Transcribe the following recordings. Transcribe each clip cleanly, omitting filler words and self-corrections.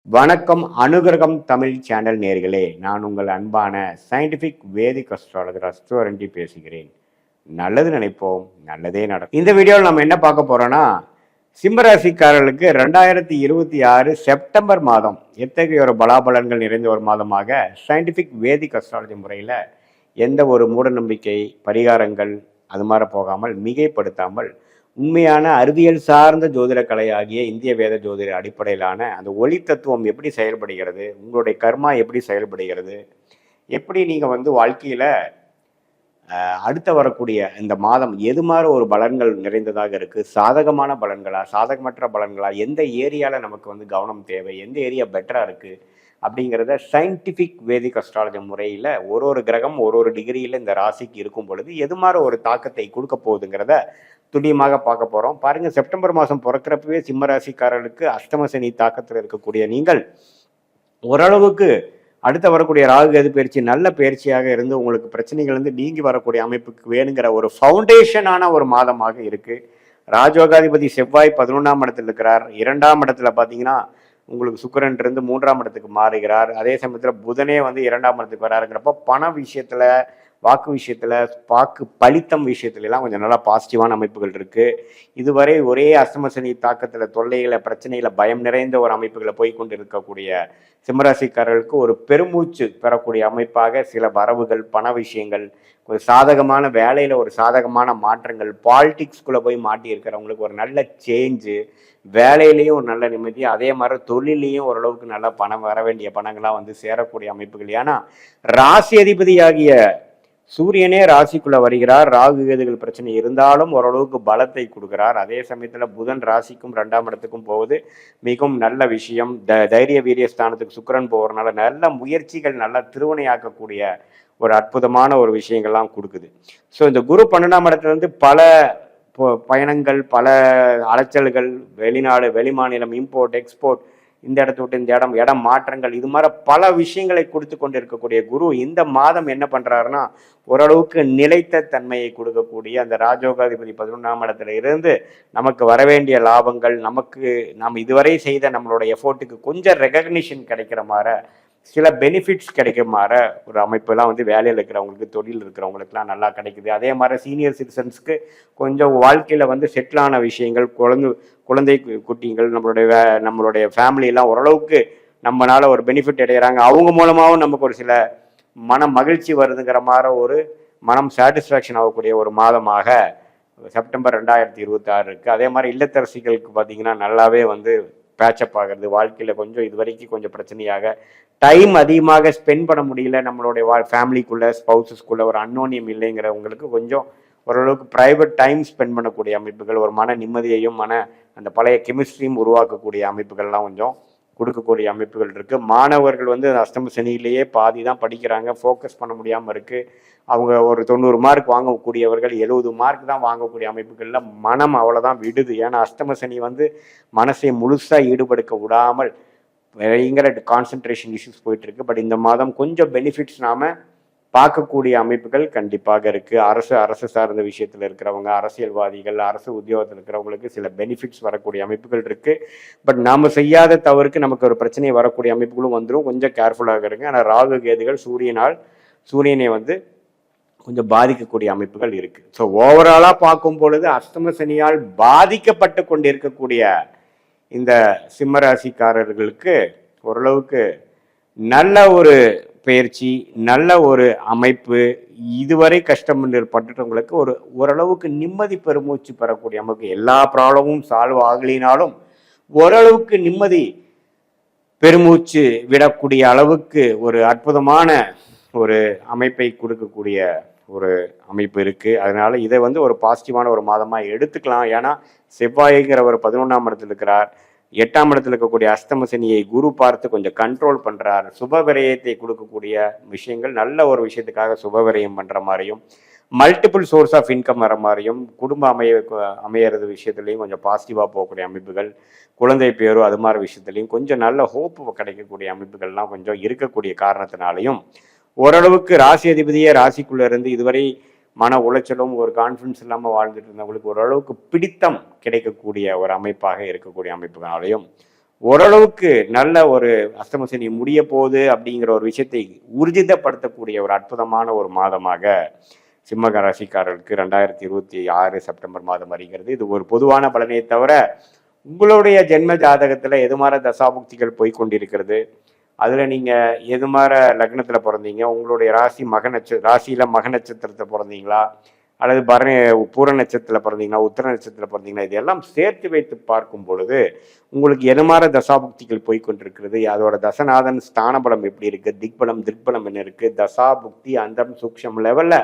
வணக்கம் அனுகிரகம் தமிழ் சேனல் நேர்களே, நான் உங்கள் அன்பான சயின்டிபிக் வேதிக் அஸ்ட்ராலஜர் அஸ்ட்ரோரண்டி பேசுகிறேன். நல்லது நினைப்போம், நல்லதே நடக்கும். இந்த வீடியோவில் நம்ம என்ன பார்க்க போறோம்னா, சிம்மராசிக்காரர்களுக்கு 2026 செப்டம்பர் மாதம் எத்தகைய ஒரு பலாபலன்கள் நிறைந்த ஒரு மாதமாக சயின்டிபிக் வேதிக் அஸ்ட்ராலஜி முறையில் எந்த ஒரு மூடநம்பிக்கை பரிகாரங்கள் அது மாதிரி போகாமல் மிகைப்படுத்தாமல் உண்மையான அறிவியல் சார்ந்த ஜோதிட கலை ஆகிய இந்திய வேத ஜோதிட அடிப்படையிலான அந்த ஒளி தத்துவம் எப்படி செயல்படுகிறது, உங்களுடைய கர்மா எப்படி செயல்படுகிறது, எப்படி நீங்கள் வாழ்க்கையில் அடுத்த வரக்கூடிய இந்த மாதம் எது மாதிரி ஒரு பலன்கள் நிறைந்ததாக இருக்குது, சாதகமான பலன்களா சாதகமற்ற பலன்களா, எந்த ஏரியாவில் நமக்கு கவனம் தேவை, எந்த ஏரியா பெட்டராக இருக்குது அப்படிங்கிறத சயின்டிஃபிக் வேதிக் அஸ்ட்ராலஜி முறையில் ஒரு கிரகம் ஒரு டிகிரியில் இந்த ராசிக்கு இருக்கும் பொழுது எது மாதிரி ஒரு தாக்கத்தை கொடுக்க போகுதுங்கிறத துல்லியமாக பார்க்க போகிறோம். பாருங்கள், செப்டம்பர் மாதம் பிறக்கிறப்பவே சிம்ம ராசிக்காரர்களுக்கு அஷ்டம சனி தாக்கத்தில் இருக்கக்கூடிய நீங்கள் ஓரளவுக்கு அடுத்த வரக்கூடிய ராகு கேது பயிற்சி நல்ல பயிற்சியாக இருந்து உங்களுக்கு பிரச்சனைகள் நீங்கி வரக்கூடிய அமைப்புக்கு வேணுங்கிற ஒரு ஃபவுண்டேஷனான ஒரு மாதமாக இருக்குது. ராஜயோகாதிபதி செவ்வாய் 11ஆம் இடத்துல இருக்கிறார். 2ஆம் இடத்துல பார்த்தீங்கன்னா உங்களுக்கு சுக்கிரன் இருந்து 3ஆம் இடத்துக்கு மாறுகிறார். அதே சமயத்தில் புதனே 2ஆம் இடத்துக்கு வராருங்கிறப்ப பண விஷயத்தில், வாக்கு விஷயத்தில், வாக்கு பலித்தம் விஷயத்துலலாம் கொஞ்சம் நல்லா பாசிட்டிவான அமைப்புகள் இருக்குது. இதுவரை ஒரே அஷ்டமசனி தாக்கத்தில் தொல்லைகளை பிரச்சனைகளை பயம் நிறைந்த ஒரு அமைப்புகளை போய்கொண்டு இருக்கக்கூடிய சிம்மராசிக்காரர்களுக்கு ஒரு பெருமூச்சு பெறக்கூடிய அமைப்பாக சில வரவுகள், பண விஷயங்கள், ஒரு சாதகமான வேலையில் ஒரு சாதகமான மாற்றங்கள், பாலிடிக்ஸ்குள்ளே போய் மாட்டி இருக்கிறவங்களுக்கு ஒரு நல்ல சேஞ்சு, வேலையிலையும் ஒரு நல்ல நிம்மதி, அதே மாதிரி தொழிலையும் ஓரளவுக்கு நல்லா பணம் வர வேண்டிய பணங்களாக சேரக்கூடிய அமைப்புகள். ஏன்னா ராசி அதிபதியாகிய சூரியனே ராசிக்குள்ள வருகிறார். ராகு கேதுகள் பிரச்சனை இருந்தாலும் ஓரளவுக்கு பலத்தை கொடுக்கிறார். அதே சமயத்தில் புதன் ராசிக்கும் 2ஆம் இடத்துக்கும் போவது மிகவும் நல்ல விஷயம். தைரிய வீரிய ஸ்தானத்துக்கு சுக்கிரன் போகிறதுனால நல்ல முயற்சிகள் நல்லா திருவினையாக்கக்கூடிய ஒரு அற்புதமான ஒரு விஷயங்கள்லாம் கொடுக்குது. ஸோ இந்த குரு 12ஆம் இடத்துலேருந்து பல பயணங்கள், பல அலைச்சல்கள், வெளிநாடு வெளிமாநிலம், இம்போர்ட் எக்ஸ்போர்ட், இந்த இடத்த விட்டு இந்த இடம் மாற்றங்கள், இது மாதிரி பல விஷயங்களை கொடுத்து கொண்டு இருக்கக்கூடிய குரு இந்த மாதம் என்ன பண்ணுறாருன்னா ஓரளவுக்கு நிலைத்த தன்மையை கொடுக்கக்கூடிய அந்த ராஜயோகாதிபதி 11ஆம் இடத்துல இருந்து நமக்கு வரவேண்டிய லாபங்கள், நாம் இதுவரை செய்த நம்மளுடைய எஃபோர்ட்டுக்கு கொஞ்சம் ரெகக்னிஷன் கிடைக்கிற மாதிரி, சில பெனிஃபிட்ஸ் கிடைக்குமாற ஒரு அமைப்பெல்லாம் வேலையில் இருக்கிறவங்களுக்கு, தொழில் இருக்கிறவங்களுக்குலாம் நல்லா கிடைக்குது. அதே மாதிரி சீனியர் சிட்டிசன்ஸ்க்கு கொஞ்சம் வாழ்க்கையில் செட்டிலான விஷயங்கள், குழந்தை குட்டிகள், நம்மளுடைய ஃபேமிலியெல்லாம் ஓரளவுக்கு நம்மளால ஒரு பெனிஃபிட் அடைகிறாங்க. அவங்க மூலமாகவும் நமக்கு ஒரு சில மன மகிழ்ச்சி வருதுங்கிற மாதிரி ஒரு மனம் சாட்டிஸ்ஃபேக்ஷன் ஆகக்கூடிய ஒரு மாதமாக செப்டம்பர் 2026 இருக்குது. அதே மாதிரி இல்லத்தரசிகளுக்கு பார்த்தீங்கன்னா நல்லாவே பேச்சப் ஆகிறது. வாழ்க்கையில் கொஞ்சம் இது வரைக்கும் கொஞ்சம் பிரச்சனையாக டைம் அதிகமாக ஸ்பெண்ட் பண்ண முடியல, நம்மளுடைய ஃபேமிலிக்குள்ளே, ஸ்பௌசஸ்குள்ளே ஒரு அன்னோனியம் இல்லைங்கிறவங்களுக்கு கொஞ்சம் ஓரளவுக்கு ப்ரைவேட் டைம் ஸ்பெண்ட் பண்ணக்கூடிய அமைப்புகள், ஒரு மன நிம்மதியையும் அந்த பழைய கெமிஸ்ட்ரியும் உருவாக்கக்கூடிய அமைப்புகள்லாம் கொஞ்சம் கொடுக்கக்கூடிய அமைப்புகள் இருக்குது. மாணவர்கள் அஷ்டம சனியிலேயே பாதி தான் படிக்கிறாங்க, ஃபோக்கஸ் பண்ண முடியாமல் இருக்குது. அவங்க ஒரு 90 மார்க் வாங்கக்கூடியவர்கள் 70 மார்க் தான் வாங்கக்கூடிய அமைப்புகளில் மனம் அவ்வளோதான் விடுது. ஏன்னா அஷ்டம சனி மனசை முழுசாக ஈடுபடுத்த விடாமல் பயங்கர கான்சன்ட்ரேஷன் இஷ்யூஸ் போயிட்டுருக்கு. பட் இந்த மாதம் கொஞ்சம் பெனிஃபிட்ஸ் நாம் பார்க்கக்கூடிய அமைப்புகள் கண்டிப்பாக இருக்குது. அரசு சார்ந்த விஷயத்தில் இருக்கிறவங்க, அரசியல்வாதிகள், அரசு உத்தியோகத்தில் இருக்கிறவங்களுக்கு சில பெனிஃபிட்ஸ் வரக்கூடிய அமைப்புகள் இருக்குது. பட் நாம் செய்யாத தவறுக்கு நமக்கு ஒரு பிரச்சனை வரக்கூடிய அமைப்புகளும் வந்துடும். கொஞ்சம் கேர்ஃபுல்லாக இருங்க. ஆனால் ராகு கேதுகள் சூரியனை கொஞ்சம் பாதிக்கக்கூடிய அமைப்புகள் இருக்குது. ஸோ ஓவராலாக பார்க்கும் பொழுது அஷ்டம சனியால் பாதிக்கப்பட்டு கொண்டு இருக்கக்கூடிய இந்த சிம்மராசிக்காரர்களுக்கு ஓரளவுக்கு நல்ல ஒரு பயிற்சி, நல்ல ஒரு அமைப்பு, இதுவரை கஷ்டப்பட்டுறவங்களுக்கு ஓரளவுக்கு நிம்மதி பெருமூச்சு பெறக்கூடிய அமைப்பு. எல்லா ப்ராப்ளமும் சால்வ் ஆகலினாலும் ஓரளவுக்கு நிம்மதி பெருமூச்சு விடக்கூடிய அளவுக்கு ஒரு அற்புதமான ஒரு அமைப்பை கொடுக்கக்கூடிய ஒரு அமைப்பு இருக்குது. அதனால இதை ஒரு பாசிட்டிவான ஒரு மாதமாக எடுத்துக்கலாம். ஏன்னா செவ்வாய்ங்கிற ஒரு 11ஆம் இடத்துல இருக்கிறார். 8ஆம் இடத்துல இருக்கக்கூடிய அஷ்டம சனியை குரு பார்த்து கொஞ்சம் கண்ட்ரோல் பண்ணுறார். சுப விரயத்தை கொடுக்கக்கூடிய விஷயங்கள், நல்ல ஒரு விஷயத்துக்காக சுப விரயம் பண்ணுற மாதிரியும், மல்டிபிள் சோர்ஸ் ஆஃப் இன்கம் வர மாதிரியும், குடும்பம் அமையிறது விஷயத்துலையும் கொஞ்சம் பாசிட்டிவாக போகக்கூடிய அமைப்புகள், குழந்தை பேரோ அது மாதிரி விஷயத்துலையும் கொஞ்சம் நல்ல ஹோப்பு கிடைக்கக்கூடிய அமைப்புகள்லாம் கொஞ்சம் இருக்கக்கூடிய காரணத்தினாலையும் ஓரளவுக்கு ராசி அதிபதியே ராசிக்குள்ளே இருந்து இதுவரை மன உளைச்சலும் ஒரு கான்ஃபிடன்ஸ் இல்லாமல் வாழ்ந்துட்டு இருந்தவங்களுக்கு ஓரளவுக்கு பிடித்தம் கிடைக்கக்கூடிய ஒரு அமைப்பாக இருக்கக்கூடிய அமைப்புகளாலையும் ஓரளவுக்கு நல்ல ஒரு அஷ்டம சனி முடிய போகுது அப்படிங்கிற ஒரு விஷயத்தை ஊர்ஜிதப்படுத்தக்கூடிய ஒரு அற்புதமான ஒரு மாதமாக சிம்ம ராசிக்காரர்களுக்கு 2026 செப்டம்பர் மாதம் வருகிறது. இது ஒரு பொதுவான பலனை தவிர உங்களுடைய ஜென்ம ஜாதகத்துல எது மாதிரி தசாபுக்திகள் போய் கொண்டிருக்கிறது, அதுல நீங்க எது மாதிரி லக்னத்துல பிறந்தீங்க, உங்களுடைய ராசியில மக நட்சத்திரத்தை பிறந்தீங்களா, அல்லது பூர நட்சத்திரத்துல பிறந்தீங்களா, உத்தர நட்சத்திரத்துல பிறந்தீங்களா, இதெல்லாம் சேர்த்து வைத்து பார்க்கும் பொழுது உங்களுக்கு எது மாதிரி தசாபுக்திகள் போய் கொண்டிருக்கிறது, அதோட தசநாதன் ஸ்தானபலம் எப்படி இருக்கு, திக்பலம் என்ன இருக்கு, தசாபுக்தி அந்தம் சூக்ஷம் லெவல்ல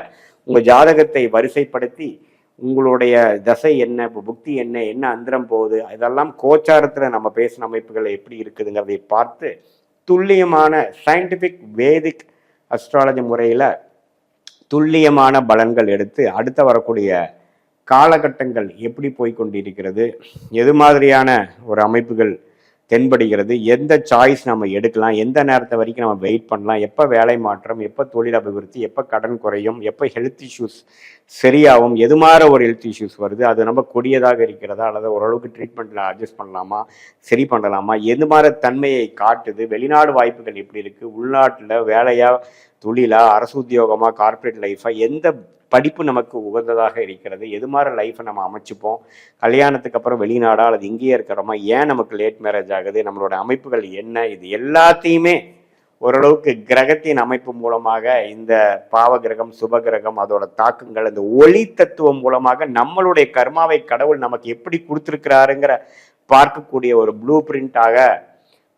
உங்க ஜாதகத்தை வரிசைப்படுத்தி உங்களுடைய தசை என்ன, இப்போ புக்தி என்ன அந்தரம் போகுது, இதெல்லாம் கோச்சாரத்தில் நம்ம பேசின அமைப்புகள் எப்படி இருக்குதுங்கிறதை பார்த்து துல்லியமான சயின்டிஃபிக் வேதிக் அஸ்ட்ராலஜி முறையில் துல்லியமான பலன்கள் எடுத்து அடுத்த வரக்கூடிய காலகட்டங்கள் எப்படி போய்கொண்டிருக்கிறது, எது மாதிரியான ஒரு அமைப்புகள் தென்படுகிறது, எந்த சாய்ஸ் நம்ம எடுக்கலாம், எந்த நேரத்தை வரைக்கும் நம்ம வெயிட் பண்ணலாம், எப்போ வேலை மாற்றம், எப்போ தொழில் அபிவிருத்தி, எப்போ கடன் குறையும், எப்போ ஹெல்த் இஷ்யூஸ் சரியாகும், எது மாதிரி ஒரு ஹெல்த் இஷ்யூஸ் வருது, அது நம்ம கொடியதாக இருக்கிறதா அல்லது ஓரளவுக்கு ட்ரீட்மெண்ட்டில் அட்ஜஸ்ட் பண்ணலாமா, சரி பண்ணலாமா, எது மாதிரி தன்மையை காட்டுது, வெளிநாடு வாய்ப்புகள் எப்படி இருக்குது, உள்நாட்டில் வேலையா தொழிலா அரசு உத்தியோகமாக கார்பரேட் லைஃபாக எந்த படிப்பு நமக்கு உகந்ததாக இருக்கிறது, எது மாதிரி லைஃப்பை நம்ம அமைச்சுப்போம், கல்யாணத்துக்கு அப்புறம் வெளிநாடா அல்லது இங்கேயே இருக்கிறோமா, ஏன் நமக்கு லேட் மேரேஜ் ஆகுது, நம்மளோட அமைப்புகள் என்ன, இது எல்லாத்தையுமே ஓரளவுக்கு கிரகத்தின் அமைப்பு மூலமாக இந்த பாவ கிரகம் சுப கிரகம் அதோட தாக்கங்கள் இந்த ஒளி தத்துவம் மூலமாக நம்மளுடைய கர்மாவை கடவுள் நமக்கு எப்படி கொடுத்துருக்கிறாருங்கிற பார்க்கக்கூடிய ஒரு ப்ளூ பிரிண்டாக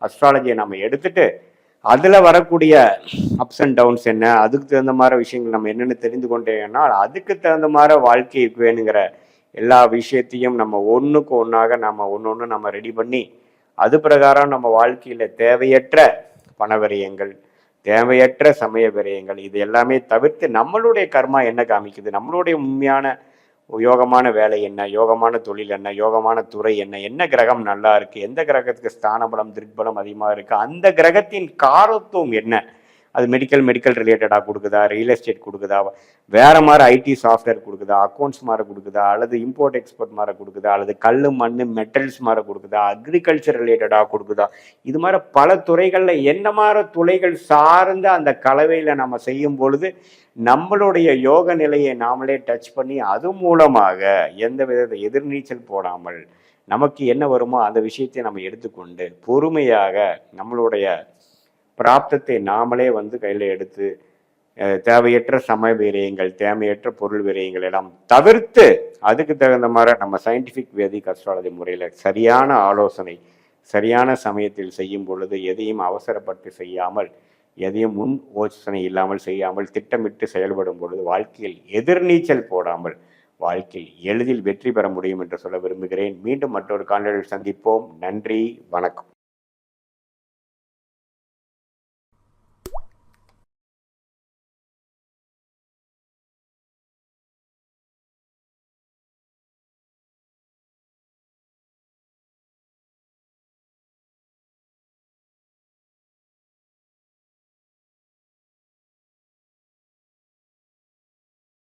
அஸ்ட்ராலஜியை நம்ம எடுத்துட்டு அதுல வரக்கூடிய அப்ஸ் அண்ட் டவுன்ஸ் என்ன, அதுக்கு தகுந்த மாதிரி விஷயங்கள் நம்ம என்னென்னு தெரிந்து கொண்டேன்னா அதுக்கு தகுந்த மாதிரி வாழ்க்கைக்கு வேணுங்கிற எல்லா விஷயத்தையும் நம்ம ஒன்றுக்கு ஒன்றாக நம்ம ஒன்று நம்ம ரெடி பண்ணி அது பிரகாரம் நம்ம வாழ்க்கையில தேவையற்ற பண விரயங்கள், தேவையற்ற சமய விரயங்கள் இது எல்லாமே தவிர்த்து நம்மளுடைய கர்மா என்ன காமிக்குது, நம்மளுடைய உண்மையான யோகமான வேலை என்ன, யோகமான தொழில் என்ன, யோகமான துறை என்ன கிரகம் நல்லா இருக்கு, எந்த கிரகத்துக்கு ஸ்தானபலம் திருப்பலம் அதிகமாக இருக்கு, அந்த கிரகத்தின் காரத்துவம் என்ன, அது மெடிக்கல் ரிலேட்டடாக கொடுக்குதா, ரியல் எஸ்டேட் கொடுக்குதா, வேற மாதிரி ஐடி சாஃப்ட்வேர் கொடுக்குதா, அக்கௌண்ட்ஸ் மாதிரி கொடுக்குதா, அல்லது இம்போர்ட் எக்ஸ்போர்ட் மாதிரி கொடுக்குதா, அல்லது கல் மண் மெட்டல்ஸ் மாதிரி கொடுக்குதா, அக்ரிகல்ச்சர் ரிலேட்டடாக கொடுக்குதா, இது மாதிரி பல துறைகளில் என்ன மாதிரி துறைகள் சார்ந்த அந்த கலவையில் நம்ம செய்யும் பொழுது நம்மளுடைய யோக நிலையை நாமளே டச் பண்ணி அது மூலமாக எந்த வித எதிர்நீச்சல் போடாமல் நமக்கு என்ன வருமோ அந்த விஷயத்தை நம்ம எடுத்துக்கொண்டு பொறுமையாக நம்மளுடைய பிராப்தத்தை நாமளே கையில் எடுத்து தேவையற்ற சமய விரயங்கள், தேவையற்ற பொருள் விரயங்கள் எல்லாம் தவிர்த்து அதுக்கு தகுந்த மாதிரி நம்ம சயின்டிஃபிக் வேதிக் அஸ்ட்ராலஜி முறையில் சரியான ஆலோசனை சரியான சமயத்தில் செய்யும் பொழுது எதையும் அவசரப்பட்டு செய்யாமல் எதையும் முன் யோசனை இல்லாமல் செய்யாமல் திட்டமிட்டு செயல்படும் பொழுது வாழ்க்கையில் எதிர்நீச்சல் போடாமல் வாழ்க்கையில் எளிதில் வெற்றி பெற முடியும் என்று சொல்ல விரும்புகிறேன். மீண்டும் மற்றொரு காணொளியில் சந்திப்போம். நன்றி, வணக்கம்.